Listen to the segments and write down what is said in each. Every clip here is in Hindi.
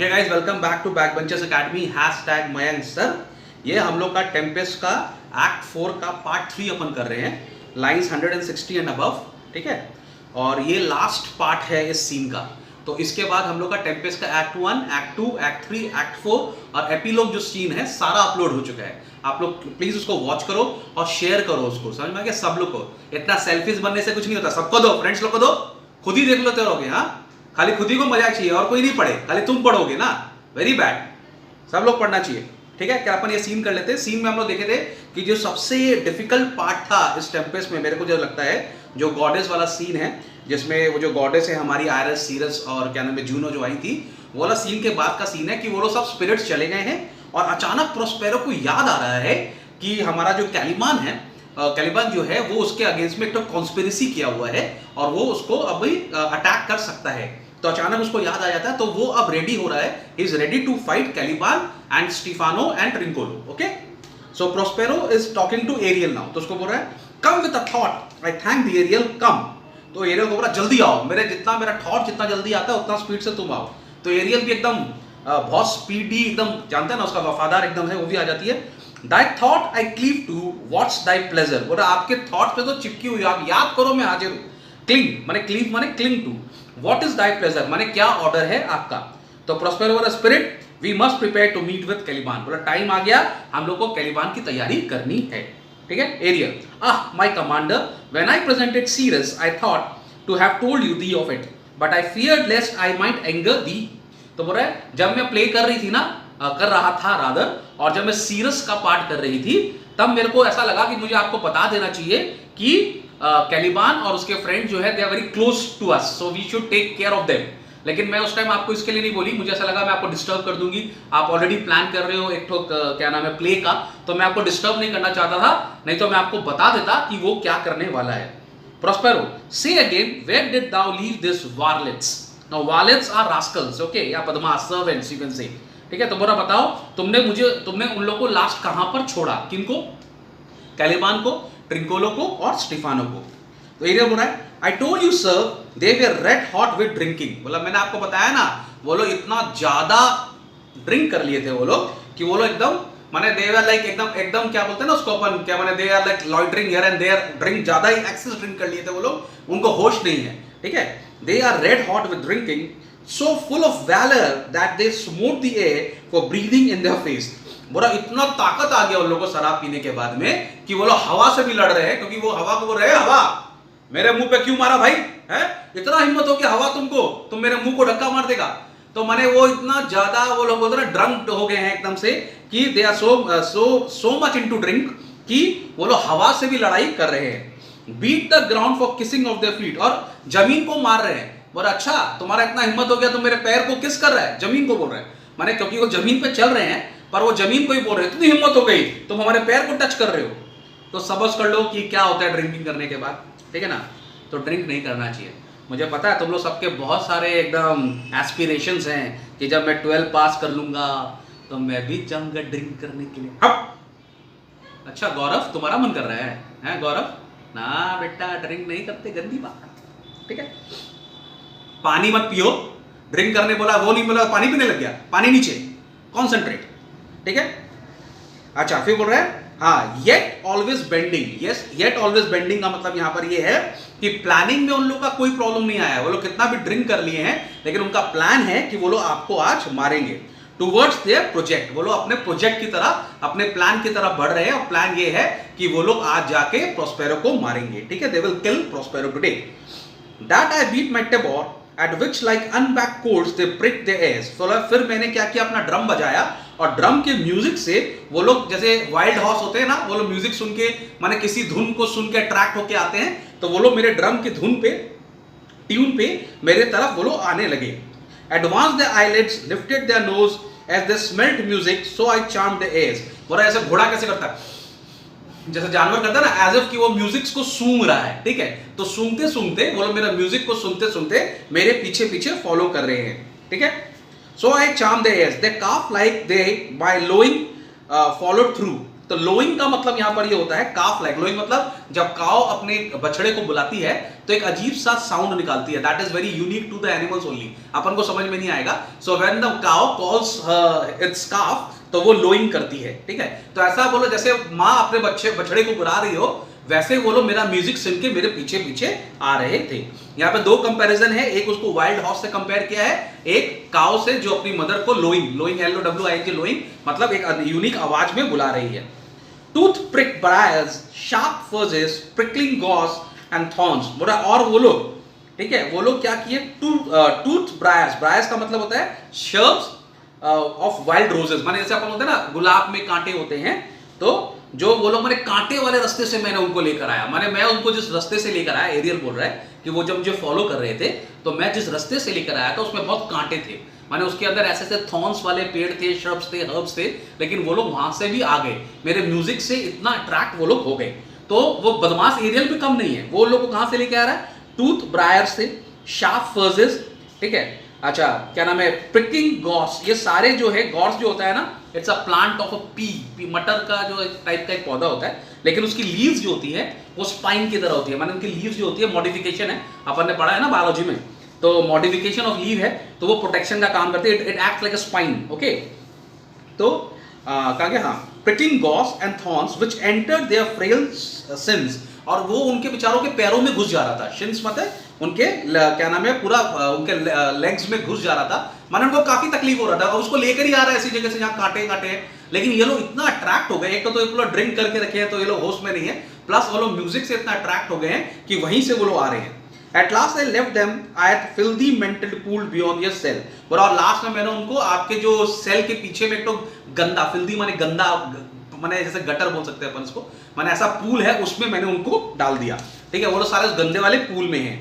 Okay guys, welcome back to back benchers academy hashtag Mayank sir. ये हम लोग का टेम्पेस्ट का एक्ट 4 का पार्ट 3 अपन कर रहे हैं, लाइंस 160 एंड अबव। ठीक है, और ये लास्ट पार्ट है इस सीन का। तो इसके बाद हम लोग का टेम्पेस्ट का एक्ट 1, एक्ट 2, एक्ट 3, एक्ट 4 और एपीलॉग जो सीन है सारा अपलोड हो चुका है। आप लोग प्लीज उसको वॉच करो और शेयर करो उसको, समझ में आ गया? सब लोग को। इतना सेल्फीज बनने से कुछ नहीं होता, सबको दो, फ्रेंड्स लोग को दो, खुद ही देख लेते रहोगे। हाँ, खाली खुद ही को मजा चाहिए और कोई नहीं पढ़े, खाली तुम पढ़ोगे ना, वेरी बैड। सब लोग पढ़ना चाहिए। ठीक है, क्या अपन ये सीन कर लेते हैं। सीन में हम लोग देखे थे कि जो सबसे डिफिकल्ट पार्ट था इस टेम्पेस्ट में, मेरे को जो लगता है, जो गॉडेस वाला सीन है, जिसमें वो जो गॉडेस है हमारी आयरस, सीरस और क्या नाम है जूनो जो आई थी, वो वाला सीन के बाद का सीन है कि वो लोग सब स्पिरिट्स चले गए हैं और अचानक प्रोस्पेरो को याद आ रहा है कि हमारा जो कैलिबान है, कैलिबान जो है वो उसके अगेंस्ट में एक तो कॉन्स्पिरेसी किया हुआ है और वो उसको अभी अटैक कर सकता है। तो अचानक उसको याद आ जाता है, तो वो अब रेडी हो रहा है, he is ready to fight Caliban and Stephano and Trinculo. Okay, so Prospero is talking to Ariel now. तो उसको बोल रहा है, come with a thought, I thank the Ariel, come. तो एरियल को बोल रहा, जल्दी आओ, जितना मेरा थॉट जितना जल्दी आता है उतना स्पीड से तुम आओ। तो एरियल भी एकदम बहुत स्पीडी, एकदम जानते हैं ना, उसका वफादार एकदम है, वो भी आ जाती है। Thy thought I cleave to, what's thy pleasure? बोला आपके थॉट पे तो चिपकी हुई, आप याद करो मैं हाजिर हूँ। क्लिंग माने क्लीव माने cling to, what is thy pleasure माने क्या ऑर्डर है आपका। तो प्रोस्पेरो बोला, spirit we must prepare to meet with Caliban. बोला टाइम आ गया, हम लोग को कैलिबान की तैयारी करनी है। ठीक है, Ariel, my commander, when I presented Ceres I thought to have told you thee of it, but I feared lest I might anger thee. तो बोल रहा है, जब मैं प्ले कर रही थी ना, कर रहा था रादर, और जब मैं सीरस का पार्ट कर रही थी, तब मेरे को ऐसा लगा कि मुझे आपको बता देना चाहिए कि कैलिबान और उसके फ्रेंड जो है they are very close to us, so we should take care of them. लेकिन मैं उस टाइम आपको इसके लिए नहीं बोली, मुझे ऐसा लगा मैं आपको डिस्टर्ब कर दूंगी। आप ऑलरेडी प्लान कर रहे हो एक ठोक क्या नाम है प्ले का, तो मैं आपको डिस्टर्ब नहीं करना चाहता था, नहीं तो मैं आपको बता देता कि वो क्या करने वाला है। Prospero, say again, where did thou leave this varlets? Now varlets are rascals, okay, या बदमाश, सर्वेंट्स यू कैन से। ठीक है, तो बोला बताओ तुमने उन लोगों को लास्ट कहां पर छोड़ा? किनको? कैलिबान को, ट्रिंकोलो को और स्टीफानो को। तो एरियल बोल रहा है, I told you sir they were red hot with drinking. बोला मैंने आपको बताया ना, वो लोग इतना ज्यादा ड्रिंक कर लिए थे वो लोग कि वो लोग एकदम माने दे वर लाइक एकदम क्या बोलते हैं ना उसको अपन, क्या माने they are like loitering here and there, drink ज्यादा ही एक्सेस ड्रिंक कर लिए थे वो लोग, उनको होश नहीं है। ठीक है, they are red hot with drinking, so full of valor that they smote the air for breathing in their face। बोला इतना ताकत आ गया उन लोगों को शराब पीने के बाद में कि वो लोग हवा से भी लड़ रहे हैं, क्योंकि वो हवा को बोल रहे हैं, हवा मेरे मुंह पे क्यों मारा भाई, है इतना हिम्मत हो कि हवा तुम मेरे मुंह को धक्का मार देगा। तो माने वो इतना ज्यादा वो लोग बोलते हैं ड्रंक हो गए हैं एकदम से, कि they are so much into drink कि वो लोग हवा से भी लड़ाई कर रहे हैं। Beat the ground for kissing off their feet, और जमीन को मार रहे हैं। बोला अच्छा तुम्हारा इतना हिम्मत हो गया, तुम मेरे पैर को किस कर रहा है? जमीन को बोल रहे हैं, माने क्योंकि वो जमीन पे चल रहे हैं, पर वो जमीन को ही बोल रहे हैं, इतनी हिम्मत हो गई तुम हमारे पैर को टच कर रहे हो। तो समझ कर लो कि क्या होता है ड्रिंकिंग करने के बाद। ठीक है ना, तो ड्रिंक नहीं करना चाहिए। मुझे पता है तुम लोग सबके बहुत सारे एकदम एस्पिरेशंस हैं कि जब मैं 12 पास कर लूंगा तो मैं भी जाऊंगा ड्रिंक करने के लिए। हप। अच्छा गौरव, तुम्हारा मन कर रहा है गौरव? ना बेटा, ड्रिंक नहीं करते, गंदी बात। ठीक है, पानी मत पियो, ड्रिंक करने बोला, वो नहीं बोला, पानी पीने लग गया, पानी नीचे, कॉन्सेंट्रेट। ठीक है, अच्छा फिर बोल रहा है, हाँ yet always bending. Yes, yet always bending का मतलब यहां पर ये है कि प्लानिंग में उन लोग का कोई प्रॉब्लम नहीं आया, वो लोग कितना भी ड्रिंक कर लिए हैं, लेकिन उनका प्लान है कि वो लोग आपको आज मारेंगे। टुवर्ड्स देयर प्रोजेक्ट, वो लोग अपने प्रोजेक्ट की तरह, अपने प्लान की तरफ बढ़ रहे हैं, और प्लान ये है कि वो लोग आज जाके प्रोस्पेरो को मारेंगे। ठीक है, they will kill Prospero today. That I beat my tabor at which like unbacked chords they prick their ears। फिर मैंने क्या किया, अपना ड्रम बजाया, और ड्रम के म्यूजिक से वो लोग, जैसे वाइल्ड हॉर्स होते हैं ना, वो लोग म्यूजिक सुन के माने किसी धुन को सुन के अट्रैक्ट होके आते हैं, तो वो लोग मेरे ड्रम की धुन पे, ट्यून पे मेरे तरफ वो लोग आने लगे। Advanced their eyelids, lifted their nose as they smelt music, so I charmed their ears। बोला ऐसे घोड़ा कैसे करता है, जैसे जानवर करता है ना, एज इफ कि वो म्यूजिक को सूंघ रहा है। ठीक है, तो सूंघते सूंघते वो लोग मेरा म्यूजिक को सुनते सुनते मेरे पीछे पीछे फॉलो कर रहे हैं। ठीक है, so I charm their ears, they calf like they by lowing followed through. तो लोइंग का मतलब यहां पर ये होता है काफ लाइक। लोइंग मतलब जब काव अपने बछड़े को बुलाती है तो एक अजीब सा साउंड निकालती है, that is very unique to the animals only, अपन को समझ में नहीं आएगा। So when the cow calls its calf तो वो लोइंग करती है, ठीक है। तो ऐसा बोलो जैसे माँ अपने बछड़े को बुला रही हो, वैसे वो लोग मेरा म्यूजिक सुन के मेरे पीछे पीछे आ रहे थे। यहाँ पे दो कंपैरिजन है, एक उसको वाइल्ड हॉर्स से कंपेयर किया है, एक काउ से जो अपनी मदर को लोइंग LOWING लोइंग मतलब एक यूनिक आवाज में बुला रही है। Tooth prick briars, sharp furzes, pricking goss and thorns, बोला और वो लोग, ठीक है, वो लोग क्या किए, टूथ ब्रायर्स का मतलब होता है शर्ब्स ऑफ वाइल्ड रोजेस, माने जैसे अपन होते हैं ना गुलाब में कांटे होते हैं, तो जो वो लोग मैंने कांटे वाले रास्ते से मैंने उनको लेकर आया, माने मैं उनको जिस रास्ते से लेकर आया, एरियल बोल रहा है कि वो जब मुझे फॉलो कर रहे थे तो मैं जिस रास्ते से लेकर आया था उसमें बहुत कांटे थे, माने उसके अंदर ऐसे ऐसे थॉर्न्स वाले पेड़ थे, श्रब्स थे, हर्ब्स थे, लेकिन वो लोग वहां से भी आ गए, मेरे म्यूजिक से इतना अट्रैक्ट वो लोग हो गए। तो वो बदमाश एरियल भी कम नहीं है, वो लोग को कहां से लेके आ रहा है, टूथ ब्रायर से, शार्प फर्जेस, ठीक है, अच्छा क्या नाम है, प्रिकिंग गॉस, ये सारे जो है, गॉस जो होता है ना, it's a plant of a P, मटर का जो टाइप का एक पौधा होता है, लेकिन उसकी लीव्स जो होती है वो स्पाइन की तरह होती है, माने उनकी लीव्स जो होती है मॉडिफिकेशन है, अपन ने पढ़ा है ना बायोलॉजी में, तो मॉडिफिकेशन ऑफ लीव है, तो वो प्रोटेक्शन का काम करती है, it act like a spine, okay. तो कहा गया हाँ, pricking goss and thorns which entered their frail shins, और वो उनके बेचारों के पैरों में घुस जा रहा था, शिन्स मतलब उनके क्या नाम है पूरा उनके लेग्स में घुस जा रहा था, माने उनको काफी तकलीफ हो रहा था, और उसको लेकर ही आ रहा है ऐसी जगह से जहां कांटे कांटे हैं, लेकिन ये लोग इतना अट्रैक्ट हो गए, एक तो ये लोग ड्रिंक करके रखे हैं तो ये लोग होश में नहीं है, प्लस वो लोग म्यूजिक से इतना अट्रैक्ट हो गए हैं कि वहीं से वो लोग आ रहे हैं। At last I left them at filthy mental pool beyond your cell, और लास्ट में मैंने उनको आपके जो सेल के पीछे में एक तो गंदा, फिल्दी माने गंदा, माने जैसे गटर बोल सकते हैं अपन इसको, माने ऐसा पूल है उसमें मैंने उनको डाल दिया, ठीक है, वो लोग सारे उस गंदे वाले पूल में हैं।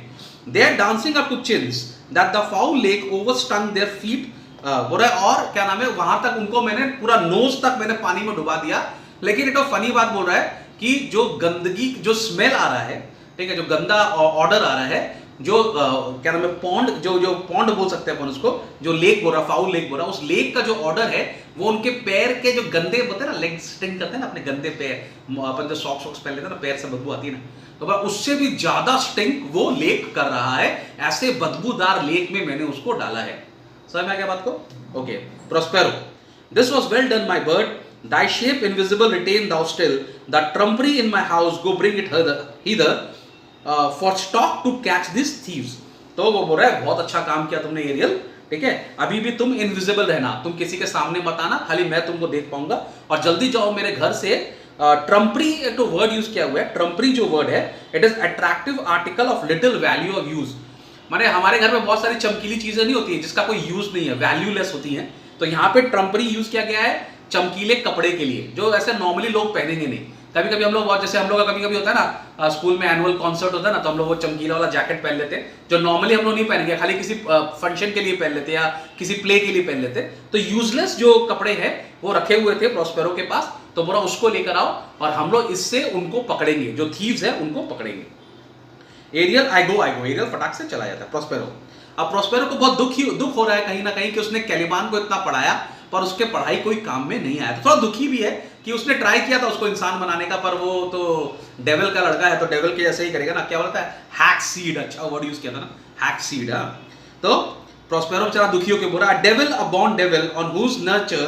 They are dancing up to chins that the foul lake overstung their feet, बोल रहा है, और क्या नाम है वहां तक उनको मैंने पूरा नोज तक मैंने पानी में डुबा दिया, लेकिन एक तो फनी बात बोल रहा है कि जो गंदगी, जो स्मेल आ रहा है, ठीक है, जो गंदा ऑर्डर आ रहा है, जो क्या नाम है पॉन्ड, जो पॉन्ड बोल सकते हैं अपन उसको, जो लेक बोल रहा, फाउल लेक बोल रहा, उस लेक का जो ऑर्डर है वो उनके पैर के जो गंदे होते हैं ना, लेग स्टिंक करते हैं ना अपने गंदे पैर, अपन जो सॉक्स पहन लेते हैं ना, पैर से बदबू आती है ना, तो उससे भी ज्यादा स्टिंक वो लेक कर रहा है, ऐसे बदबूदार लेक में मैंने उसको डाला है। समझ में आ गया बात को? Okay, Prospero, this was well done my bird, thy shape invisible retain thou still, the trumpery in my house go bring it hither for stock to catch these thieves। तो वो बोल रहा है बहुत अच्छा काम किया तुमने एरियल, ठीक है, अभी भी तुम इनविजिबल रहना, तुम किसी के सामने मत आना, खाली मैं तुमको देख पाऊंगा, और जल्दी जाओ मेरे घर से। ट्रम्परी एक तो वर्ड यूज किया हुआ है, ट्रम्परी जो वर्ड है, it is attractive article of little value of use, माने हमारे घर में बहुत सारी चमकीली चीजें नहीं होती है जिसका कोई यूज नहीं है, वैल्यूलेस होती हैं, तो यहाँ पे ट्रम्परी यूज किया गया है चमकीले कपड़े के लिए, जो ऐसे नॉर्मली लोग पहनेंगे नहीं। कभी कभी हम लोग बहुत, जैसे हम लोग का कभी कभी होता है ना स्कूल में एनुअल कॉन्सर्ट होता है ना, तो हम लोग वो चमकीला वाला जैकेट पहन लेते हैं, जो नॉर्मली हम लोग नहीं पहनेंगे, खाली किसी फंक्शन के लिए पहन लेते या किसी प्ले के लिए पहन लेते। तो यूजलेस जो कपड़े हैं वो रखे हुए थे प्रोस्पेरो के पास, तो बोला उसको लेकर आओ और हम लोग इससे उनको पकड़ेंगे, जो थीव्स है उनको पकड़ेंगे। एरियल आई गो, एरियल फटाक से चला जाता है प्रोस्पेरो। अब प्रोस्पेरो को बहुत दुख हो रहा है कहीं ना कहीं कि उसने कैलिबान को इतना पढ़ाया पर उसके पढ़ाई कोई काम में नहीं आया, तो थोड़ा दुखी भी है कि उसने ट्राई किया था उसको इंसान बनाने का, पर वो तो डेविल का लड़का है तो डेविल के जैसे ही करेगा ना, क्या बोलता है, हैक सीड, अच्छा वर्ड यूज किया था ना, हैक सीड। तो प्रोस्पेरो बेचारा दुखी होकर बोल रहा है, devil a born devil on whose nurture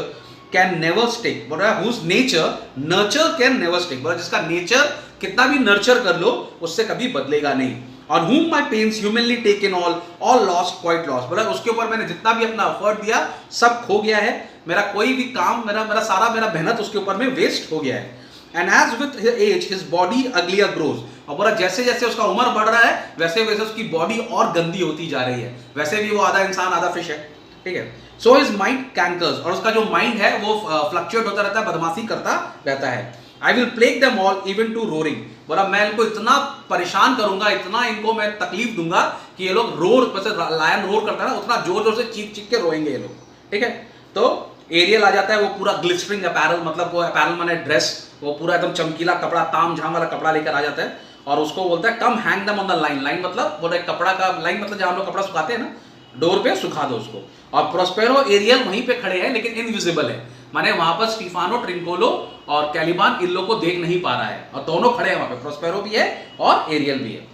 can never stick, बोल रहा है whose nature nurture can never stick, बोला जिसका नेचर कितना भी नर्चर कर लो उससे कभी बदलेगा नहीं। On whom my pains humanly taken all lost quite lost, बोला उसके ऊपर मैंने जितना भी अपना एफर्ट दिया सब खो गया है, मेरा कोई भी काम, मेरा सारा मेहनत उसके ऊपर में वेस्ट हो गया है। And as with his age his body uglier grows, और बोला जैसे जैसे उसका उम्र बढ़ रहा है वैसे वैसे उसकी बॉडी और गंदी होती जा रही है, वैसे भी वो आधा इंसान आधा फिश है, ठीक है। So his mind cankers, और उसका जो माइंड है वो फ्लक्चुएट होता रहता है, बदमाशी करता रहता है। I will plague them all even to roaring, बोला मैं इनको इतना परेशान करूंगा, इतना इनको मैं तकलीफ दूंगा कि ये लोग रोर, जैसे लायन रोर करता है ना, उतना जोर जोर से चीख चीख के रोएंगे ये लोग, ठीक है। तो एरियल आ जाता है, वो पूरा ग्लिस्टरिंग अपैरल, मतलब वो अपैरल माने ड्रेस, वो पूरा एकदम चमकीला कपड़ा, ताम झाम वाला कपड़ा लेकर आ जाता है, और उसको बोलता है come hang them on the line, line मतलब बोला कपड़ा का लाइन, मतलब जहां हम लोग कपड़ा सुखाते हैं ना, डोर पे सुखा दो उसको। और प्रोस्पेरो एरियल वहीं पे खड़े हैं लेकिन इनविजिबल है, माने वहां पर स्टीफानो ट्रिंकोलो और कैलिबान इन लोग को देख नहीं पा रहा है और दोनों खड़े हैं वहां पे, प्रोस्पेरो भी है और एरियल भी है।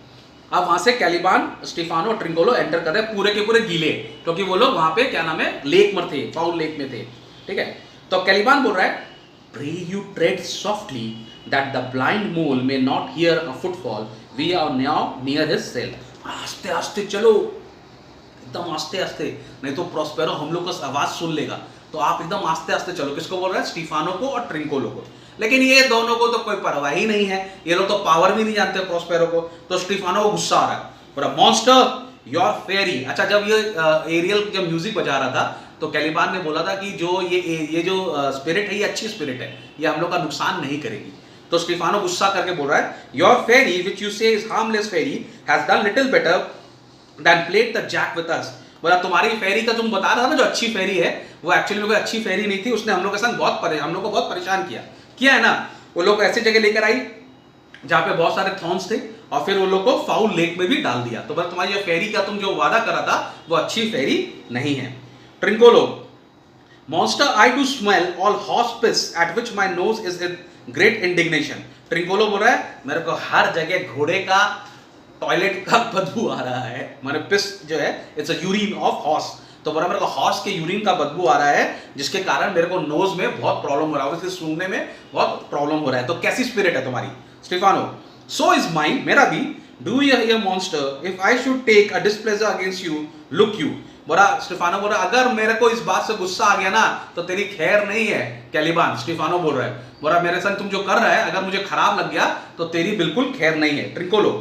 अब वहां से कैलिबान, स्टीफानो और ट्रिंकोलो एंटर कर रहे हैं, पूरे के पूरे गीले, क्योंकि वो लोग वहां पे क्या नाम है लेक में थे, फाउल लेक में थे, ठीक है। तो कैलिबान बोल रहा है pray you tread softly that the blind mole may not hear a footfall, we are now near his cell. आस्ते आस्ते चलो, एकदम आस्ते आस्ते, नहीं तो प्रोस्पेरो हम लोग का आवाज सुन लेगा, तो आप एकदम आस्ते आस्ते चलो। किसको बोल रहा है? स्टीफानो को और ट्रिंकोलो को। लेकिन ये दोनों को तो कोई परवाह ही नहीं है, ये लोग तो पावर भी नहीं जानते प्रोस्पेरो को। तो स्टीफानो को गुस्सा आ रहा है, बोला मॉन्स्टर योर फेरी। अच्छा, जब ये एरियल जब म्यूजिक बजा रहा था तो कैलिबान ने बोला था कि जो ये जो स्पिरिट है ये अच्छी स्पिरिट है, ये हम लोग का नुकसान नहीं करेगी। तो स्टीफानो गुस्सा करके बोल रहा है your fairy which you say is harmless fairy has done little better than played the jack with us. बोला तुम्हारी फेरी का तुम बता रहा था ना जो अच्छी फेरी है, वो एक्चुअली में कोई अच्छी फेरी नहीं थी, उसने हम लोग के संग हम लोग को बहुत परेशान किया है ना। वो लोग ऐसी जगह लेकर आई जहां पे बहुत सारे थॉर्न्स थे और फिर वो लोग को फाउल लेक में भी डाल दिया। तो बस तुम्हारी ये फेरी का तुम जो वादा करा था वो अच्छी फेरी नहीं है। Trinculo monster I do smell all horse piss at which my nose is in great indignation. Trinculo बोल रहा है मेरे को हर जगह घोड़े का टॉयलेट का बदबू आ रहा है, माने पिस जो है it's a urine of horse. तो बोला मेरे को हॉर्स के यूरिन का बदबू आ रहा है जिसके कारण मेरे को नोज में बहुत प्रॉब्लम हो रहा है, सूंघने में बहुत प्रॉब्लम हो रहा है। तो कैसी स्पिरिट है तुम्हारी? स्टीफानो सो इज माइन, मेरा भी। Do you hear monster if I should take a displeasure against you look you. बोला स्टीफानो बोल रहा अगर मेरे को इस बात से गुस्सा आ गया ना तो तेरी खैर नहीं है कैलिबान। स्टीफानो बोल रहा है, बोला मेरे संग तुम जो कर रहा है अगर मुझे खराब लग गया तो तेरी बिल्कुल खैर नहीं है। Trinculo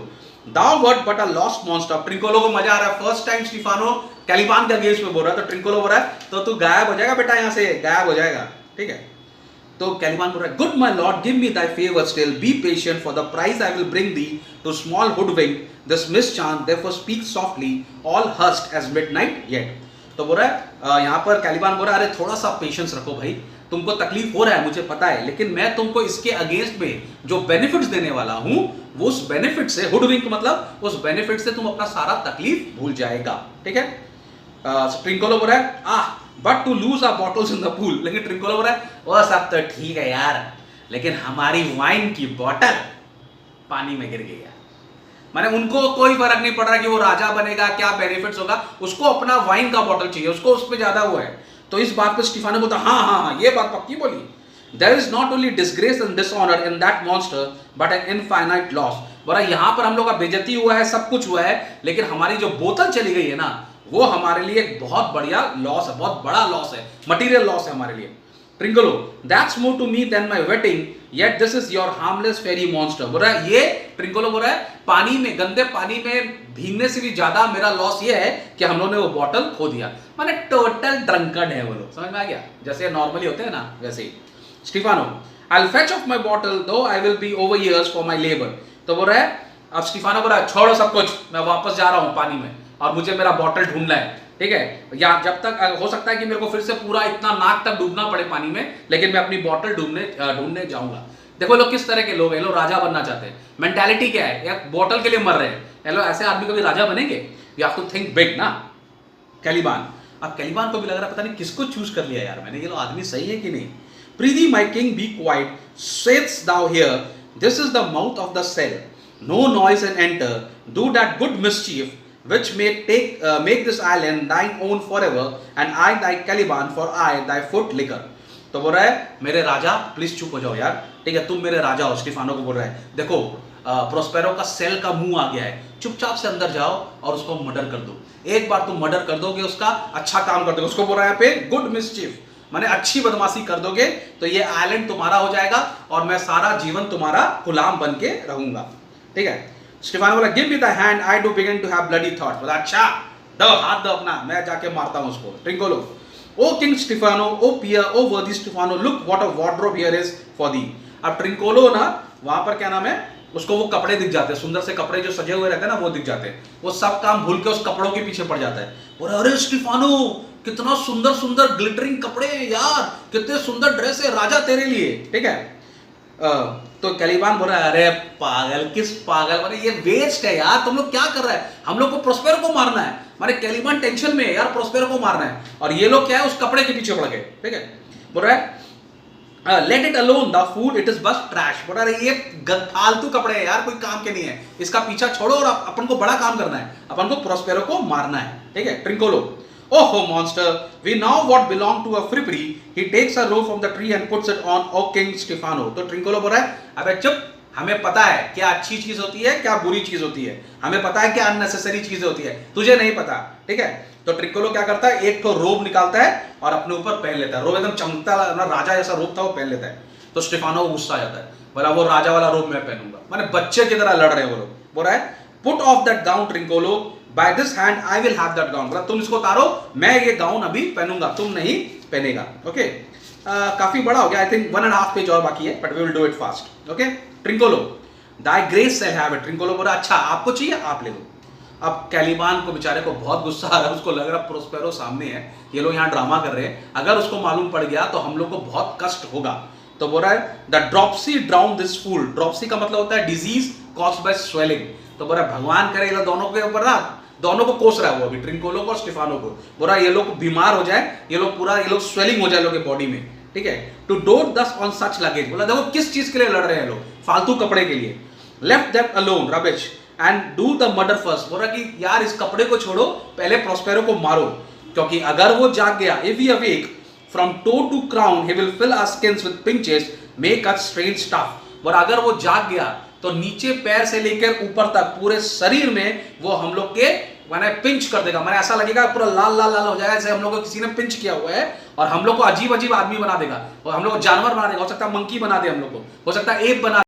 thou wert but a lost monster. Trinculo को मजा आ रहा है, फर्स्ट टाइम स्टीफानो कैलिबान के अगेंस्ट में बोल रहा है। तो ट्रिंकोलो बोल रहा है तो तू गायब हो जाएगा बेटा, यहां से गायब हो जाएगा, ठीक है। तो कैलिबान बोल रहा है good my lord give me thy favour still be patient for the prize I will bring thee to small hoodwink this mischance therefore speak softly all hushed as midnight yet. तो बोल रहा है यहां पर कैलिबान बोल रहा है अरे थोड़ा सा पेशेंस रखो भाई, तुमको तकलीफ हो रहा है मुझे पता है, लेकिन मैं तुमको इसके अगेंस्ट में जो बेनिफिट्स देने वाला हूं वो उस बेनिफिट से, हुडविंक मतलब उस बेनिफिट से तुम अपना सारा तकलीफ भूल जाएगा, ठीक है। ट्रिंकोलो बोल रहा है but to lose our bottles in the pool. लेकिन ट्रिंकोलो बोल रहा है वो सब तो ठीक है यार, लेकिन हमारी वाइन की बॉटल पानी में गिर गई यार। माने उनको कोई फर्क नहीं पड़ रहा कि वो राजा बनेगा, क्या बेनिफिट्स होगा, उसको अपना वाइन का बॉटल चाहिए, उसको उस पर ज्यादा वो है। तो इस बात पे स्टीफानो बोलता हाँ ये बात पक्की बोली। There is not only disgrace and dishonor in that monster but an infinite loss। बोला यहाँ पर हम लोग का बेइज्जती हुआ है, सब कुछ हुआ है, लेकिन हमारी जो बोतल चली गई है ना वो हमारे लिए एक बहुत बढ़िया लॉस है, बहुत बड़ा लॉस है, मटीरियल लॉस है हमारे लिए। Trinculo that's more to me than my wedding yet this is your harmless fairy monster। बोल रहा है ये ट्रिंकोलो बोल रहा है पानी में, गंदे पानी में भीगने से भी ज्यादा मेरा लॉस ये है कि हम लोगों ने वो बॉटल खो दिया। माने टोटल ड्रंकन है वो लोग, समझ में आ गया? जैसे नॉर्मली होते हैं ना वैसे ही। Stephano I'll fetch off my bottle though I will be over years for my labor। तो बोल रहा है अब स्टीफानो बोल रहा है छोड़ो सब कुछ, मैं वापस जा रहा हूं पानी में और मुझे मेरा बॉटल ढूंढना है, ठीक है। या जब तक हो सकता है कि मेरे को फिर से पूरा इतना नाक तक डूबना पड़े पानी में, लेकिन मैं अपनी बॉटल ढूंढने जाऊंगा। देखो लोग किस तरह के लोग हैं, लोग राजा बनना चाहते हैं। मेंटालिटी क्या है, या बॉटल के लिए मर रहे हैं। हेलो ऐसे आदमी कभी राजा बनेंगे? You have to think big ना। कैलिबान, अब कैलिबान को भी लग रहा है पता नहीं किसको चूज कर लिया यार मैंने, ये लोग आदमी सही है कि नहीं। Prithee my king be quiet, saidst thou here, this is the mouth of the cell, no noise and enter, do that good mischief which may make this island thine own forever and I thy Caliban for I thy foot liquor। तो बोल रहा है मेरे राजा प्लीज चुप हो जाओ यार, ठीक है, तुम मेरे राजा हो। स्टीफानो को बोल रहा है देखो प्रोस्पेरो का सेल का मुंह आ गया है, चुपचाप से अंदर जाओ और उसको मर्डर कर दो। एक बार तुम मर्डर कर दोगे उसका अच्छा काम कर दोगे, उसको बोल रहा है यहाँ पे गुड मिसचीफ माने अच्छी बदमाशी कर दोगे तो ये आइलैंड तुम्हारा हो जाएगा और मैं सारा जीवन तुम्हारा गुलाम बन के रहूंगा, ठीक है। स्टीफानो बोला give me the hand I do begin to have bloody thoughts. बोला अच्छा दो हाथ दो अपना, मैं जाके मारता हूं उसको। ट्रिंकोलो ओ किंग स्टीफानो ओ पियर ओ वर्दी Stefano look what a wardrobe here is for the. अब ट्रिंकोलो ना वहां पर क्या नाम है उसको वो कपड़े दिख जाते हैं, सुंदर से कपड़े जो सजे हुए रहते हैं ना वो दिख जाते हैं, वो सब काम भूल के उस कपड़ों के पीछे पड़ जाता है। बोला अरे स्टीफानो कितना सुंदर सुंदर ग्लिटरिंग कपड़े हैं यार, कितने सुंदर ड्रेस है राजा तेरे लिए, ठीक है। तो कैलिबान बोल रहा है अरे पागल किस पागल, माने ये वेस्ट है यार, तुम लोग क्या कर रहा है, हम लोग को प्रोस्पेरो को मारना है। माने कैलिबान टेंशन में है यार, प्रोस्पेरो को मारना है और ये लोग क्या है उस कपड़े के पीछे पड़ गए, ठीक है। बोल रहा है let it alone the food it is बस ट्रैश। बोला अरे ये फालतू कपड़े हैं यार, कोई काम के नहीं है, इसका पीछा छोड़ो और अपन को बड़ा काम करना है, अपन को प्रोस्पेरो को मारना है, ठीक है। Trinculo, oho monster, we now what belong to a frippery, he takes a rope from the tree and puts it on O king Stephano. तो ट्रिंकोलो बोल रहा है अबे चुप, हमें पता है क्या अच्छी चीज होती है क्या बुरी चीज होती है, हमें पता है क्या अननेसेसरी चीजें होती है, तुझे नहीं पता, ठीक है। तो ट्रिकोलो क्या करता है, एक तो रोब निकालता है और अपने ऊपर पहन लेता है, रोब एकदम चमकता ना राजा जैसा रोब था वो पहन लेता है। तो स्टेफानो को गुस्सा आ जाता है, बोला वो राजा वाला रोब मैं पहनूंगा, मैंने बच्चे की तरह लड़ रहे हैं वो लोग। बोल रहा है put off that gown Trinculo, by this hand I will have that gown, मतलब तुम इसको उतारो, मैं ये गाउन अभी पहनूंगा, तुम नहीं पहनेगा, ओके। काफी बड़ा हो गया, आई थिंक 1.5 पेज और बाकी है, but we will do it fast, okay. Trinculo, thy grace shall have it. Trinculo बोला अच्छा आपको चाहिए आप ले लो। अब कैलिबान को बेचारे को बहुत गुस्सा आ रहा है, उसको लग रहा प्रोस्पेरो सामने है, ये लोग यहाँ ड्रामा कर रहे हैं, अगर उसको मालूम पड़ गया तो हम लोग को बहुत कष्ट होगा। तो बोल रहा है the dropsy drown this fool, dropsy का मतलब होता है डिजीज कॉज्ड बाय स्वेलिंग। तो बोल रहा है भगवान करे ये लोग दोनों के ऊपर ना, दोनों को कोस रहा है वो अभी, ट्रिंकोलो को और स्टेफानो को। बोल रहा है ये लोग बीमार हो जाए, ये लोग पूरा ये लोग स्वेलिंग हो जाए लोग के बॉडी में, ठीक है। टू डोंट दस ऑन सच लगेज, बोला देखो किस चीज के लिए लड़ रहे हैं लोग, फालतू कपड़े के लिए। Left that alone rubbish and do the murder first, बोल रहा कि यार इस कपड़े को छोड़ो, पहले प्रोस्पेरो को मारो, क्योंकि अगर वो जाग गया, if he awake from toe to crown he will fill our skins with pinches, make us strange stuff. और अगर वो जाग गया तो नीचे पैर से लेकर ऊपर तक पूरे शरीर में वो हम लोग के मैंने पिंच कर देगा, मैंने ऐसा लगेगा पूरा लाल लाल लाल हो जाएगा, जैसे हम लोग को किसी ने पिंच किया हुआ है, और हम लोग को अजीब अजीब आदमी बना देगा, और हम लोग को जानवर बना देगा, हो सकता है मंकी बना दे हम लोग को, हो सकता है एप बना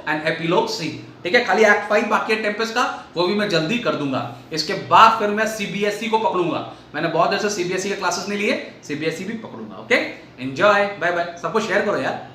एंड एपिलॉग सी, ठीक है। खाली एक्ट 5 बाकी है टेम्पेस्ट का, वो भी मैं जल्दी कर दूंगा। इसके बाद फिर मैं सीबीएसई को पकड़ूंगा। मैंने बहुत देर से सीबीएसई के क्लासेस नहीं लिए, सीबीएसई भी पकड़ूंगा। Okay, enjoy, bye bye. सबको शेयर करो यार।